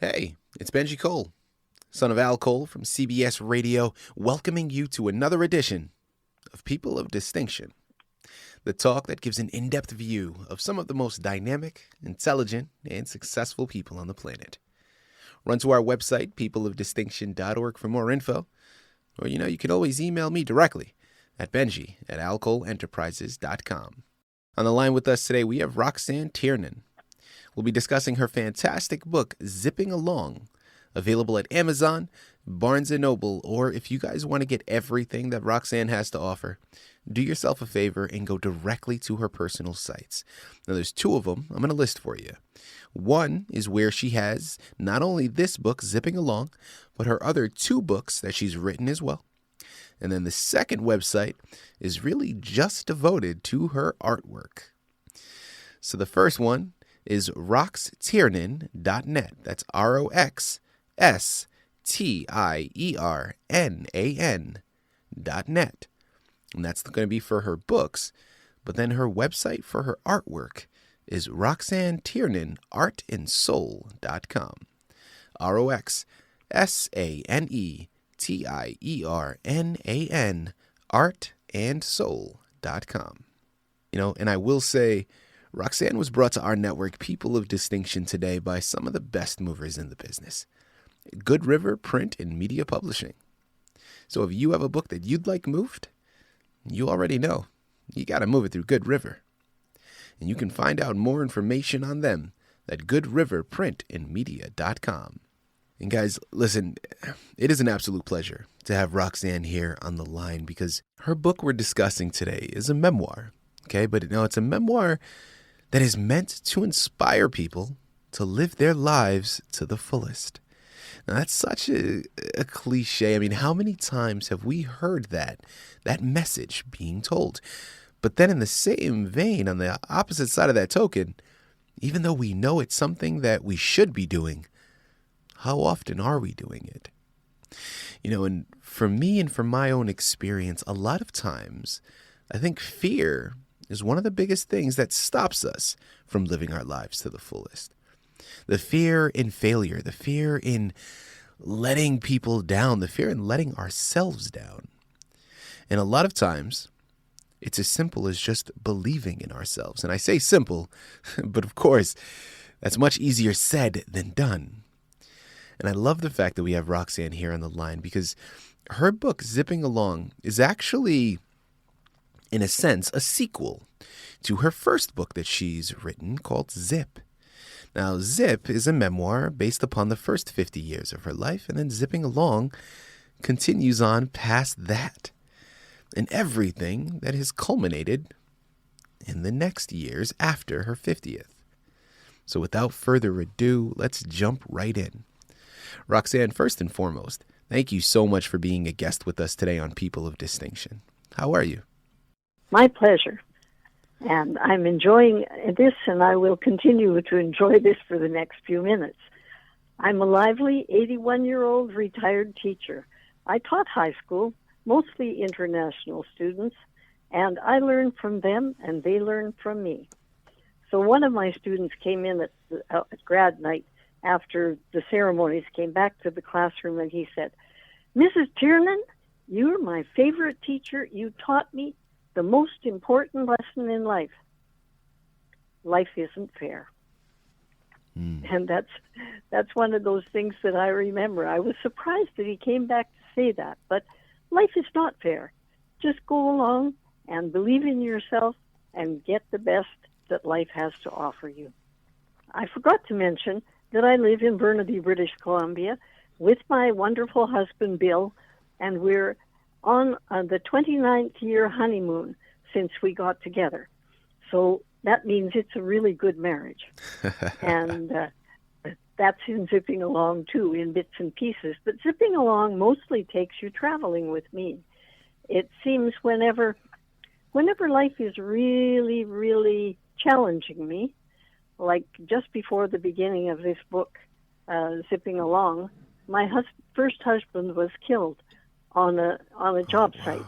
Hey, it's Benjie Cole, son of Al Cole from CBS Radio, welcoming you to another edition of People of Distinction, the talk that gives an in-depth view of some of the most dynamic, intelligent, and successful people on the planet. Run to our website, peopleofdistinction.org, for more info, or you can always email me directly at benji@alcoleenterprises.com. On the line with us today, we have Roxsane Tiernan. We'll be discussing her fantastic book, Zipping Along, available at Amazon, Barnes & Noble, or if you guys want to get everything that Roxsane has to offer, do yourself a favor and go directly to her personal sites. Now, there's two of them I'm going to list for you. One is where she has not only this book, Zipping Along, but her other two books that she's written as well. And then the second website is really just devoted to her artwork. So the first one is roxtiernan.net. That's ROXSTIERNAN.net. And that's going to be for her books. But then her website for her artwork is RoxsaneTiernanArtandSoul.com. ROXSANETIERNAN artandsoul.com. And I will say, Roxsane was brought to our network, People of Distinction, today by some of the best movers in the business. Good River Print and Media Publishing. So if you have a book that you'd like moved, you already know. You got to move it through Good River. And you can find out more information on them at goodriverprintandmedia.com. And guys, listen, it is an absolute pleasure to have Roxsane here on the line because her book we're discussing today is a memoir. Okay, but it's a memoir that is meant to inspire people to live their lives to the fullest. Now, that's such a cliche. I mean, how many times have we heard that message being told? But then in the same vein, on the opposite side of that token, even though we know it's something that we should be doing, how often are we doing it? And for me and from my own experience, a lot of times, I think fear is one of the biggest things that stops us from living our lives to the fullest. The fear in failure, the fear in letting people down, the fear in letting ourselves down. And a lot of times, it's as simple as just believing in ourselves. And I say simple, but of course, that's much easier said than done. And I love the fact that we have Roxsane here on the line because her book, Zipping Along, is actually, in a sense, a sequel to her first book that she's written called Zip. Now, Zip is a memoir based upon the first 50 years of her life, and then Zipping Along continues on past that and everything that has culminated in the next years after her 50th. So without further ado, let's jump right in. Roxsane, first and foremost, thank you so much for being a guest with us today on People of Distinction. How are you? My pleasure. And I'm enjoying this, and I will continue to enjoy this for the next few minutes. I'm a lively 81-year-old retired teacher. I taught high school, mostly international students, and I learned from them, and they learned from me. So one of my students came in at grad night after the ceremonies, came back to the classroom, and he said, "Mrs. Tiernan, you're my favorite teacher. You taught me the most important lesson in life. Life isn't fair." And that's one of those things that I remember. I was surprised that he came back to say that, but life is not fair. Just go along and believe in yourself and get the best that life has to offer you. I forgot to mention that I live in Burnaby, British Columbia, with my wonderful husband, Bill, and we're on the 29th year honeymoon since we got together. So that means it's a really good marriage. And that's in Zipping Along, too, in bits and pieces. But Zipping Along mostly takes you traveling with me. It seems whenever life is really, really challenging me, like just before the beginning of this book, Zipping Along, my first husband was killed on a job site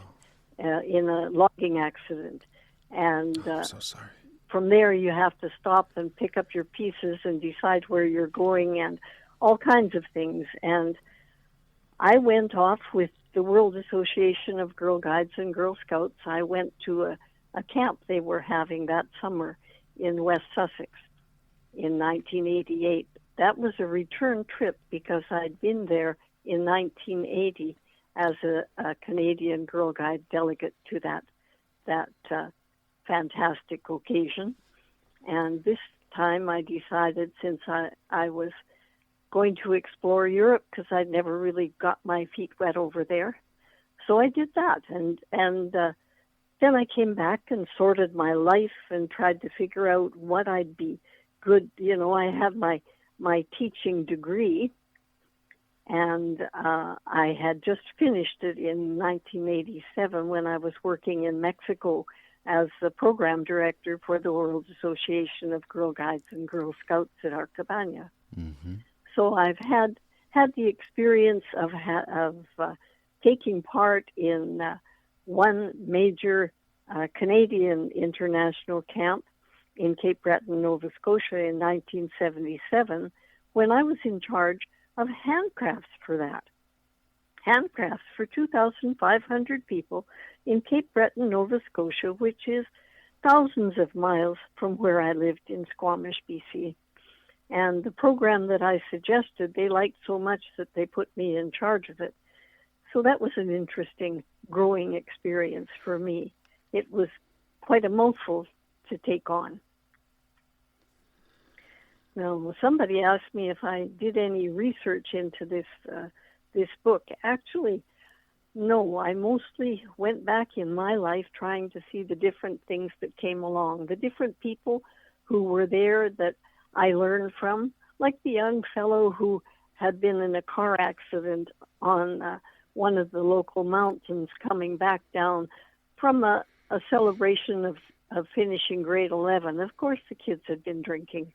in a logging accident. And I'm so sorry. From there, you have to stop and pick up your pieces and decide where you're going and all kinds of things. And I went off with the World Association of Girl Guides and Girl Scouts. I went to a camp they were having that summer in West Sussex in 1988. That was a return trip because I'd been there in 1980 as a Canadian Girl Guide delegate to that fantastic occasion. And this time I decided, since I was going to explore Europe, because I'd never really got my feet wet over there, so I did that. And then I came back and sorted my life and tried to figure out what I'd be good. You know, I had my teaching degree, and I had just finished it in 1987 when I was working in Mexico as the program director for the World Association of Girl Guides and Girl Scouts at Arcabana. Mm-hmm. So I've had the experience of taking part in one major Canadian international camp in Cape Breton, Nova Scotia in 1977, when I was in charge of handcrafts for that. Handcrafts for 2,500 people in Cape Breton, Nova Scotia, which is thousands of miles from where I lived in Squamish, BC. And the program that I suggested, they liked so much that they put me in charge of it. So that was an interesting growing experience for me. It was quite a mouthful to take on. Now, somebody asked me if I did any research into this book. Actually, no, I mostly went back in my life trying to see the different things that came along, the different people who were there that I learned from, like the young fellow who had been in a car accident on one of the local mountains coming back down from a celebration of finishing grade 11. Of course, the kids had been drinking.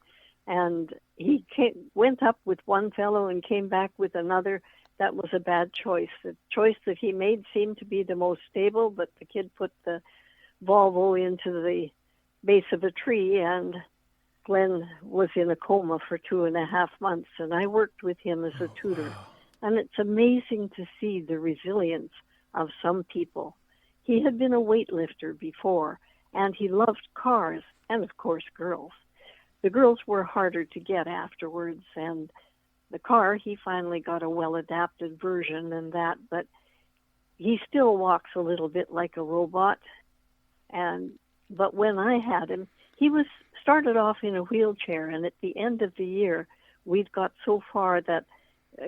And he went up with one fellow and came back with another. That was a bad choice. The choice that he made seemed to be the most stable, but the kid put the Volvo into the base of a tree, and Glenn was in a coma for 2.5 months, and I worked with him as a tutor. Wow. And it's amazing to see the resilience of some people. He had been a weightlifter before, and he loved cars and, of course, girls. The girls were harder to get afterwards, and the car, he finally got a well-adapted version and that, but he still walks a little bit like a robot. But when I had him, he started off in a wheelchair, and at the end of the year, we'd got so far that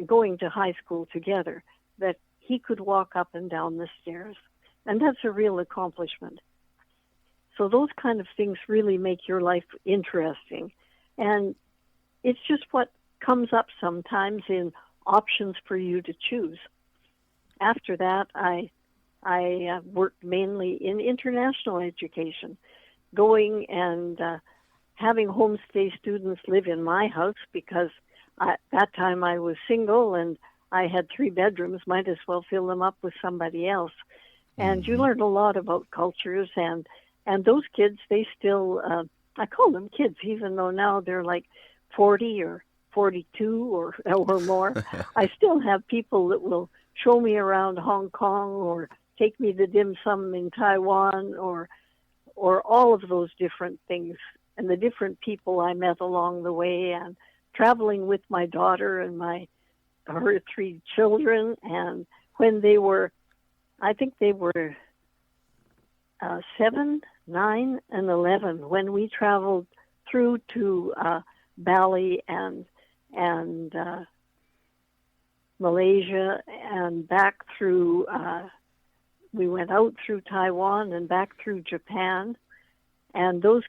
going to high school together that he could walk up and down the stairs, and that's a real accomplishment. So those kind of things really make your life interesting. And it's just what comes up sometimes in options for you to choose. After that, I worked mainly in international education, going and having homestay students live in my house because at that time I was single and I had 3 bedrooms, might as well fill them up with somebody else. And you learn a lot about cultures, and those kids, they still, I call them kids, even though now they're like 40 or 42 or more. I still have people that will show me around Hong Kong or take me to dim sum in Taiwan or all of those different things, and the different people I met along the way, and traveling with my daughter and her 3 children. And when they were, I think they were 7, 9, and 11, when we traveled through to Bali and Malaysia and back through, we went out through Taiwan and back through Japan. And those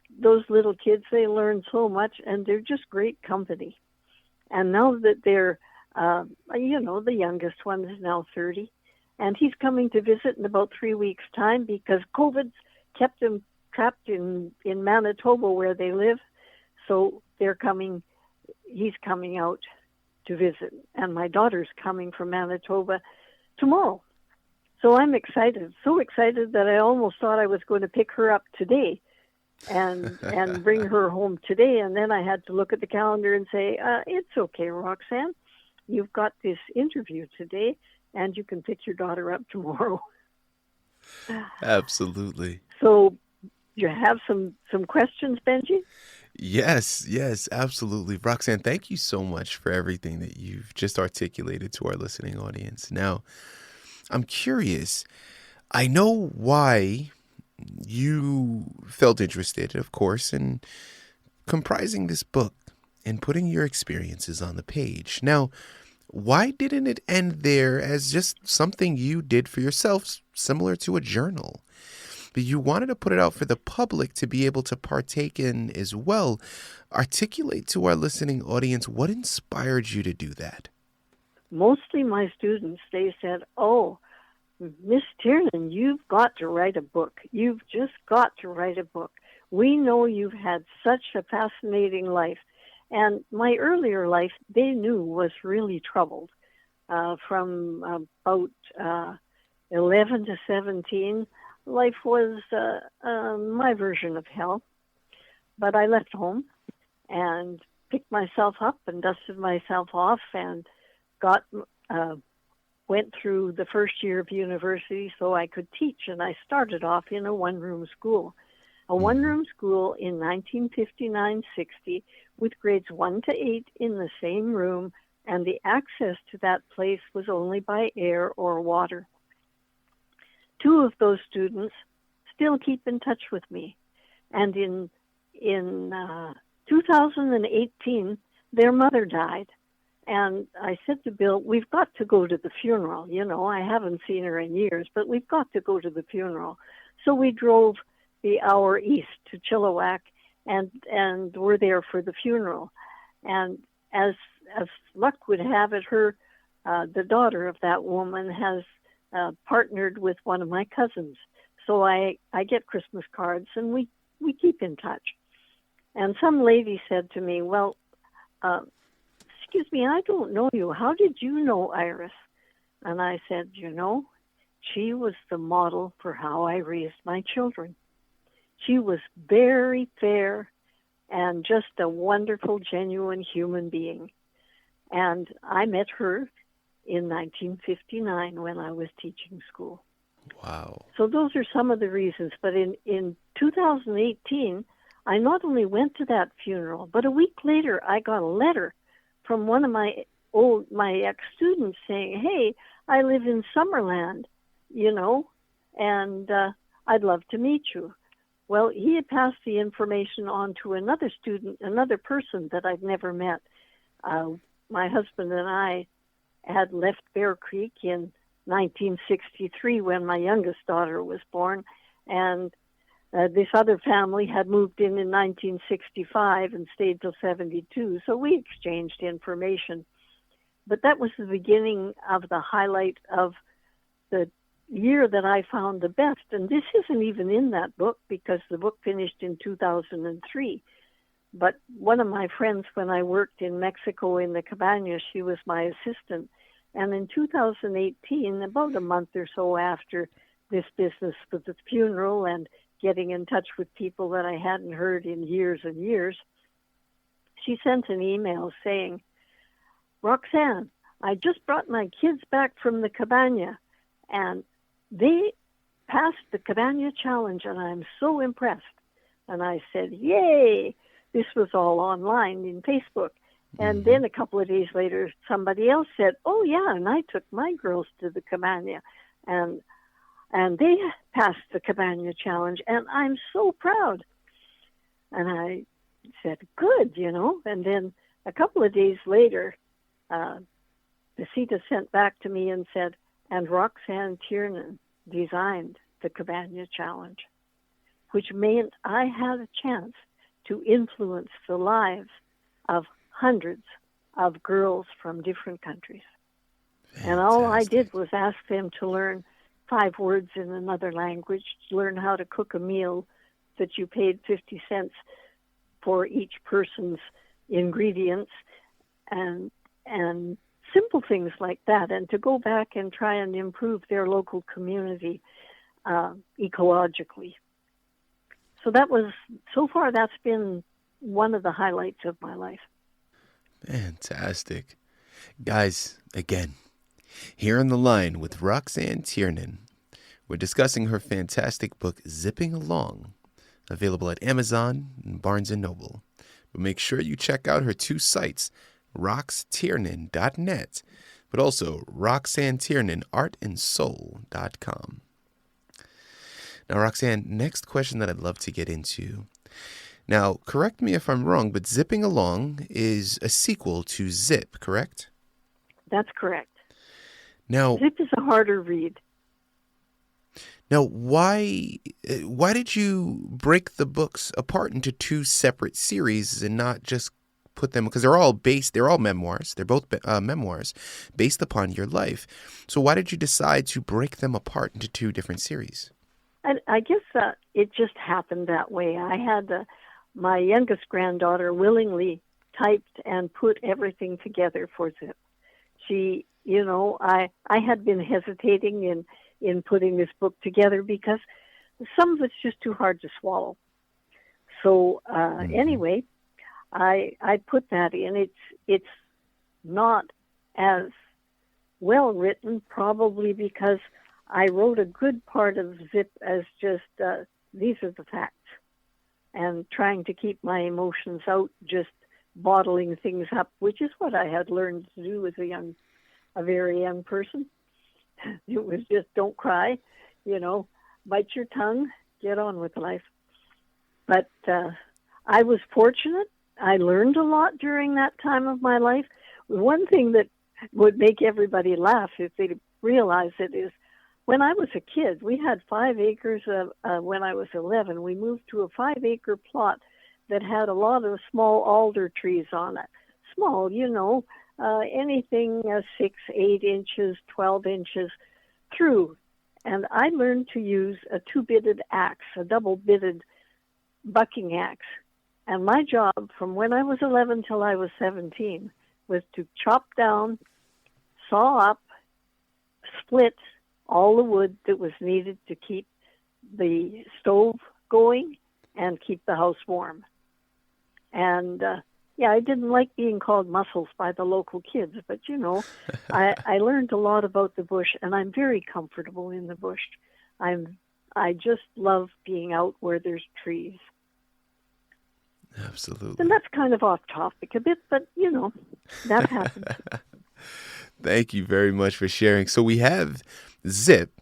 little kids, they learn so much, and they're just great company. And now that they're, the youngest one is now 30, and he's coming to visit in about 3 weeks' time because COVID's kept him trapped in Manitoba where they live. So he's coming out to visit. And my daughter's coming from Manitoba tomorrow. So I'm excited, so excited that I almost thought I was going to pick her up today and bring her home today. And then I had to look at the calendar and say, it's okay, Roxanne. You've got this interview today, and you can pick your daughter up tomorrow. Absolutely. So you have some questions, Benjie? Yes, absolutely. Roxanne, thank you so much for everything that you've just articulated to our listening audience. Now, I'm curious. I know why you felt interested, of course, in comprising this book and putting your experiences on the page. Now, why didn't it end there as just something you did for yourself, similar to a journal? But you wanted to put it out for the public to be able to partake in as well. Articulate to our listening audience what inspired you to do that. Mostly my students, they said, oh, Miss Tiernan, you've got to write a book. You've just got to write a book. We know you've had such a fascinating life. And my earlier life, they knew, was really troubled. From about 11 to 17, life was my version of hell. But I left home and picked myself up and dusted myself off and went through the first year of university so I could teach. And I started off in a one-room school. A one-room school in 1959-60 with grades 1 to 8 in the same room, and the access to that place was only by air or water. 2 of those students still keep in touch with me. And in 2018, their mother died. And I said to Bill, we've got to go to the funeral. You know, I haven't seen her in years, but we've got to go to the funeral. So we drove the hour east to Chilliwack and were there for the funeral. And as luck would have it, the daughter of that woman has partnered with one of my cousins. So I get Christmas cards, and we keep in touch. And some lady said to me, well, excuse me, I don't know you. How did you know Iris? And I said, she was the model for how I raised my children. She was very fair and just a wonderful, genuine human being. And I met her in 1959 when I was teaching school. Wow. So those are some of the reasons. But in 2018, I not only went to that funeral, but a week later I got a letter from one of my ex-students saying, hey, I live in Summerland, and I'd love to meet you. Well, he had passed the information on to another student, another person that I'd never met. My husband and I had left Bear Creek in 1963 when my youngest daughter was born, and this other family had moved in 1965 and stayed till 72, so we exchanged information. But that was the beginning of the highlight of the year that I found the best. And this isn't even in that book because the book finished in 2003. But one of my friends, when I worked in Mexico in the Cabaña, she was my assistant. And in 2018, about a month or so after this business with the funeral and getting in touch with people that I hadn't heard in years and years, she sent an email saying, Roxanne, I just brought my kids back from the Cabaña, and they passed the Cabaña Challenge, and I'm so impressed. And I said, yay! This was all online in Facebook. And then a couple of days later, somebody else said, oh, yeah, and I took my girls to the Cabaña, and they passed the Cabaña Challenge, and I'm so proud. And I said, good, And then a couple of days later, Chiquita sent back to me and said, and Roxsane Tiernan designed the Cabaña Challenge, which meant I had a chance to influence the lives of hundreds of girls from different countries. Fantastic. And all I did was ask them to learn 5 words in another language, to learn how to cook a meal that you paid 50 cents for each person's ingredients, and simple things like that, and to go back and try and improve their local community ecologically. So so far that's been one of the highlights of my life. Fantastic. Guys, again, here on the line with Roxsane Tiernan, we're discussing her fantastic book, Zipping Along, available at Amazon and Barnes & Noble. But make sure you check out her two sites, roxtiernan.net, but also roxanetiernan.artandsoul.com. Now, Roxsane, next question that I'd love to get into. Now, correct me if I'm wrong, but Zipping Along is a sequel to Zip, correct? That's correct. Now, Zip is a harder read. Now, why did you break the books apart into two separate series and not just put them, because they're all memoirs. They're both memoirs based upon your life. So why did you decide to break them apart into two different series? I guess it just happened that way. I had my youngest granddaughter willingly typed and put everything together for Zip. She, I had been hesitating in putting this book together because some of it's just too hard to swallow. So anyway, I put that in. It's not as well written, probably because I wrote a good part of Zip as just these are the facts, and trying to keep my emotions out, just bottling things up, which is what I had learned to do as a very young person. It was just don't cry, bite your tongue, get on with life. But I was fortunate. I learned a lot during that time of my life. One thing that would make everybody laugh if they realize it is when I was a kid, we had 5 acres when I was 11. We moved to a 5-acre plot that had a lot of small alder trees on it. Small, anything 6, 8 inches, 12 inches through. And I learned to use a 2-bitted axe, a double-bitted bucking axe. And my job from when I was 11 till I was 17 was to chop down, saw up, split all the wood that was needed to keep the stove going and keep the house warm. And I didn't like being called Muscles by the local kids, but I learned a lot about the bush, and I'm very comfortable in the bush. I just love being out where there's trees. Absolutely. And that's kind of off topic a bit, but that happens. Thank you very much for sharing. So we have Zip,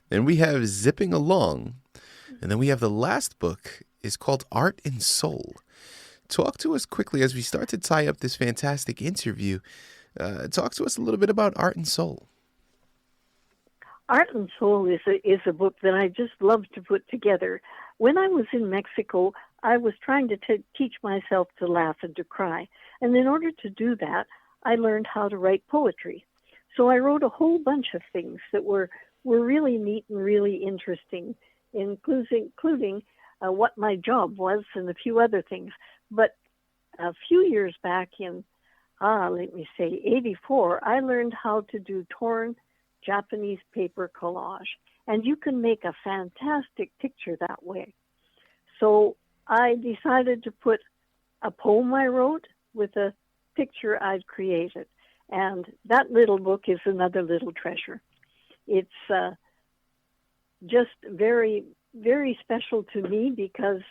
then we have Zipping Along, and then we have the last book is called Art and Soul. Talk to us quickly as we start to tie up this fantastic interview. Talk to us a little bit about Art and Soul. Art and Soul is a book that I just love to put together. When I was in Mexico, I was trying to teach myself to laugh and to cry. And in order to do that, I learned how to write poetry. So I wrote a whole bunch of things that were really neat and really interesting, including what my job was and a few other things. But a few years back in, 84, I learned how to do torn Japanese paper collage. And you can make a fantastic picture that way. So I decided to put a poem I wrote with a picture I'd created. And that little book is another little treasure. It's just very, very special to me because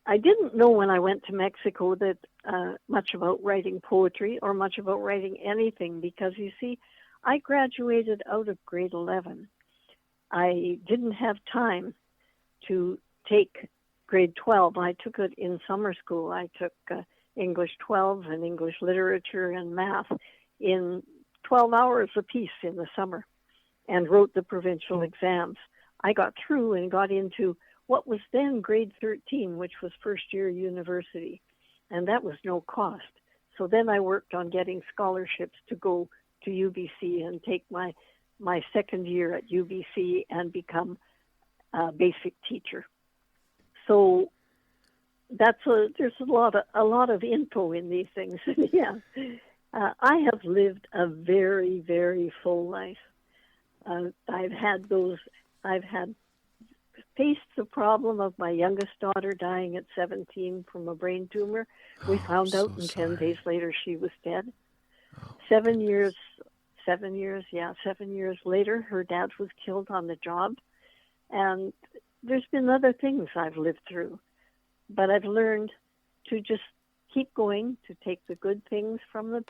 I didn't know when I went to Mexico that much about writing poetry or much about writing anything because, you see, I graduated out of grade 11. I didn't have time to take grade 12. I took it in summer school. I took English 12 and English literature and math in 12 hours apiece in the summer and wrote the provincial exams. I got through and got into what was then grade 13, which was first year university, and that was no cost. So then I worked on getting scholarships to go to UBC and take my second year at UBC and become a basic teacher. So there's a lot of info in these things. Yeah, I have lived a very, very full life. I've had faced the problem of my youngest daughter dying at 17 from a brain tumor. We found out, and 10 days later she was dead. 7 years later, her dad was killed on the job. And there's been other things I've lived through. But I've learned to just keep going, to take the good things from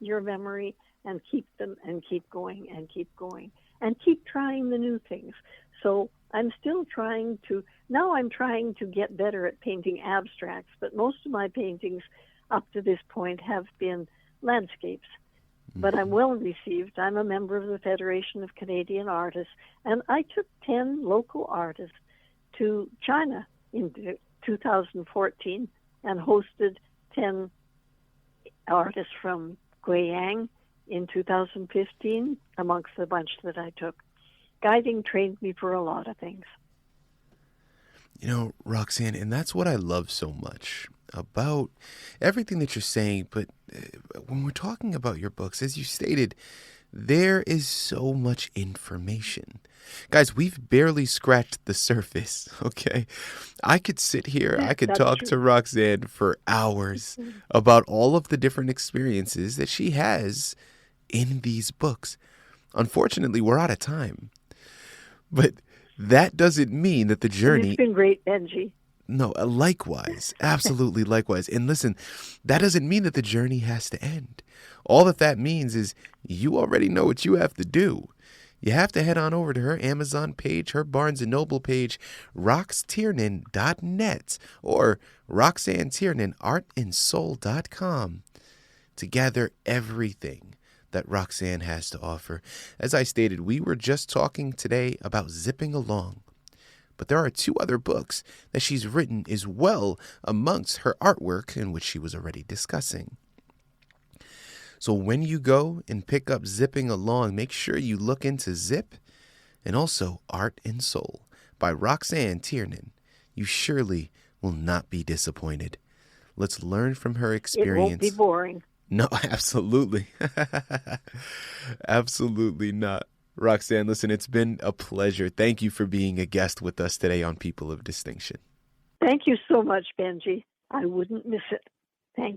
your memory and keep them and keep going and keep going and keep trying the new things. So I'm still trying to get better at painting abstracts, but most of my paintings up to this point have been landscapes. But I'm well received. I'm a member of the Federation of Canadian Artists, and I took 10 local artists to China in 2014 and hosted 10 artists from Guiyang in 2015 amongst the bunch that I took. Guiding trained me for a lot of things. You know, Roxsane, and that's what I love so much about everything that you're saying. But when we're talking about your books, as you stated, there is so much information. Guys, we've barely scratched the surface, okay? I could sit here, I could talk to Roxsane for hours about all of the different experiences that she has in these books. Unfortunately, we're out of time. But that doesn't mean that the journey... It's been great, Benjie. No, likewise. Absolutely likewise. And listen, that doesn't mean that the journey has to end. All that means is you already know what you have to do. You have to head on over to her Amazon page, her Barnes & Noble page, roxtiernan.net, or Roxsane Tiernan, artandsoul.com, to gather everything that Roxsane has to offer. As I stated, we were just talking today about Zipping Along. But there are 2 other books that she's written as well amongst her artwork, in which she was already discussing. So when you go and pick up Zipping Along, make sure you look into Zip and also Art and Soul by Roxsane Tiernan. You surely will not be disappointed. Let's learn from her experience. It won't be boring. No, absolutely. Absolutely not. Roxsane, listen, it's been a pleasure. Thank you for being a guest with us today on People of Distinction. Thank you so much, Benjie. I wouldn't miss it.